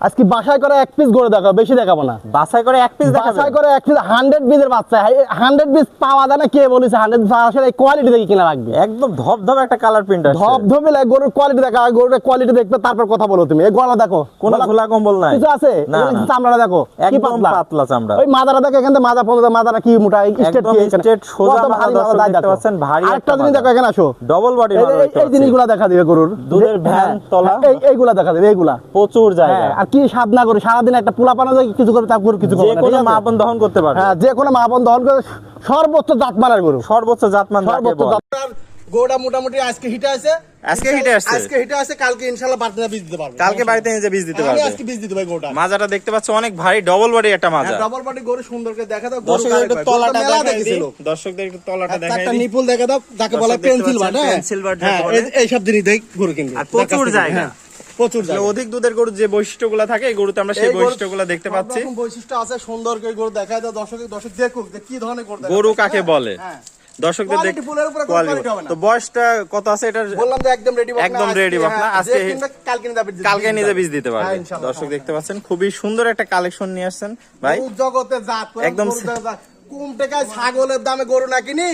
আজকে বাসায় করে এক পিস গরু দেখাবো, বেশি দেখাবো না। বাছাই করে এক পিস দেখাবেন? বাসায় করে এক পিস 100 পিসের বাচ্চা। 100 পিস পাওয়া যায় না, কে বলেছে 100 পিস? আসলে এই কোয়ালিটি দেখে কিনা লাগবে। একদম ধবধবে একটা কালার প্রিন্ট আছে। ধবধবে লাগে, গরুর কোয়ালিটি দেখা, গরুর কোয়ালিটি দেখবে তারপর কথা বলো তুমি। এই গলা দেখো, কোন খোলা কম্বল নাই কিছু আছে? না, চামড়া দেখো কি একদম পাতলা পাতলা চামড়া। ওই মাদারা দেখো, এখান থেকে মাজা পর্যন্ত মাদারা কি মোটা, স্ট্রেট কি স্ট্রেট সোজা কত ভারী দর্শক মাথা, দেখতে পাচ্ছেন, ভারী আরেকটা জিনিস দেখো, এখানে আসো, ডবল বডি এই জিনিসগুলো দেখা দিবে গরুর দুধের ভ্যান তলা, এইগুলা দেখা দিবে, এইগুলা প্রচুর জায়গা। আর কি স্বাদ না করে সারাদিন একটা পোলা পানা যায়, কিছু করে তারপর কিছু করে যে কোনো মা বোন দহন করতে পারবে। হ্যাঁ, যে কোনো মা বোন দহন করে। সর্বোচ্চ জাতমানের গরু, সর্বোচ্চ জাতমান সর্বোচ্চ বলে। গরুটা মোটামুটি আজকে হিটে আছে, আজকে হিটে আসছে, আজকে হিটে আছে, কালকে ইনশাআল্লাহ বাড়তে বীজ দিতে পারবে। কালকে বাড়িতে নিজে বীজ দিতে পারবে। আজকে বীজ দিতে পারবে গরুটা। মাজাটা দেখতে পাচ্ছ অনেক ভারী, ডবল বডি একটা মাজা। ডবল বডি গরু, সুন্দর করে দেখা দাও। দর্শকদের একটু তলাটা দেখাই দিই, দেখেছিল, দর্শকদের একটু তলাটা দেখাই একটা দিই। নিপুল দেখা দাও, যাকে বলে পেন্সিল বাট। পেন্সিল বাট যাকে বলে। এই সব জিনিস দেখ গরু কিনবে, আর প্রচুর জায়গা, প্রচুর জায়গা। অধিক দুধের গরুর যে বৈশিষ্ট্যগুলো থাকে, এই গরুতে আমরা সেই বৈশিষ্ট্যগুলো দেখতে পাচ্ছি। সব রকম বৈশিষ্ট্য আছে, সুন্দর করে গরু দেখায় দাও। দর্শক দেখুক যে কি ধরনের গরু, গরু কাকে বলে দর্শকদের দেখ। কোয়ালিটি ফুলের উপরে কোয়ালিটি হবে না। তো বয়সটা কত আছে এটা? বললাম যে একদম রেডি বকনা, একদম রেডি বকনা। আজকে কালকে নিয়ে কালকে নিজে বীজ দিতে পারবে। ইনশাআল্লাহ। দর্শক দেখতে পাচ্ছেন খুবই সুন্দর একটা কালেকশন নিয়ে আসছেন ভাই। গরু জগতে জাত একদম কম টাকায় ছাগলের দামে গরু না কিনি,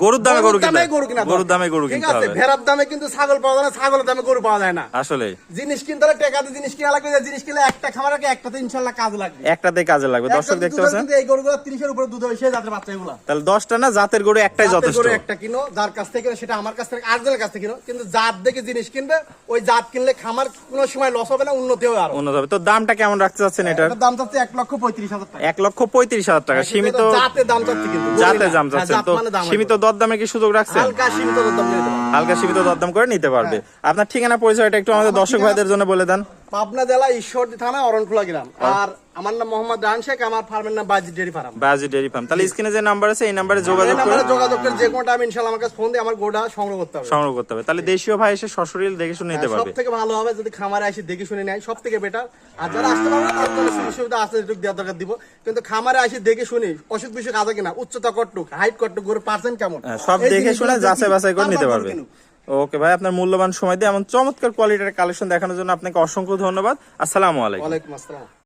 গরুর দামে গরু কিনতে, গরু কিনা, গরুর দামে গরু ঠিক কিনতে আছে। হবে। ভেড়ার দামে কিন্তু ছাগল পাওয়া যায় না, ছাগলের দামে গরু পাওয়া যায় না। আসলে জিনিস কিনতে হলে টাকা দিয়ে জিনিস কিনা লাগবে, যে জিনিস কিনলে একটা খামার রাখে, একটাতে ইনশাআল্লাহ কাজ লাগবে, একটাতে কাজে লাগবে। দর্শক দেখতে পাচ্ছেন কিন্তু এই গরুগুলো 30 এর উপরে দুধ হয়, সেই জাতের বাচ্চাগুলো। তাহলে 10টা না জাতের গরু একটাই যথেষ্ট। গরু একটা কিনো, যার কাছ থেকে কিনো, সেটা আমার কাছ থেকে, আরেকজনের কাছ থেকে কিনো, কিন্তু জাত দেখে জিনিস কিনবে। ওই জাত কিনলে খামার কোনো সময় লস হবে না, উন্নতি হবে আরো। উন্নত হবে। তো দামটা কেমন রাখতে চাচ্ছেন এটার? এটার দাম চাচ্ছে 1,35,000 টাকা। 1,35,000 টাকা। সীমিত জাতের দাম চাচ্ছে, কিন্তু জাতের দাম চাচ্ছেন তো সীমিত দরদামে কি সুযোগ রাখছেন? হালকা সীমিত দরদাম নিতে পারবে, হালকা সীমিত দরদাম করে নিতে পারবে। আপনার ঠিকানা পরিচয়টা একটু আমাদের দর্শক ভাইদের জন্য বলে দেন। পাবনা জেলা ঈশ্বরদী থানা, অরণখোলা গ্রাম। আর আমার নাম মোহাম্মদ রাহান শেখ, আমার ফার্মের নাম বাজি ডেয়ারি ফার্ম। বাজি ডেয়ারি ফার্ম। তাহলে স্ক্রিনে যে নাম্বার আছে এই নাম্বারে যোগাযোগ করে, যোগাযোগ করে যে কোনো টাইম ইনশাআল্লাহ আমার কাছে ফোন দিয়ে আমার গোটা সংগ্রহ করতে হবে, সংগ্রহ করতে হবে। তাহলে দেশীয় ভাই এসে সশরীর দেখে শুনে নিতে পারবে। সবথেকে ভালো হবে যদি খামারে এসে দেখে শুনে নেয়, সবথেকে বেটার। আর যারা আসতে পারবে না, তার কোনো সুবিধা আছে, যেটুকু দেওয়ার দরকার দিব। কিন্তু খামারে এসে দেখে শুনি অসুখ বিসুখ আছে কিনা, উচ্চতা কতটুক, হাইট কতটুক, গরুর পার্সেন্ট কেমন, সব দেখে শুনে যাচাই বাছাই করে নিতে পারবে। ওকে ভাই, আপনার মূল্যবান সময় দিয়ে এমন চমৎকার কোয়ালিটির কালেকশন দেখানোর জন্য আপনাকে অসংখ্য ধন্যবাদ। আসসালামু আলাইকুম। ওয়ালাইকুম আসসালাম।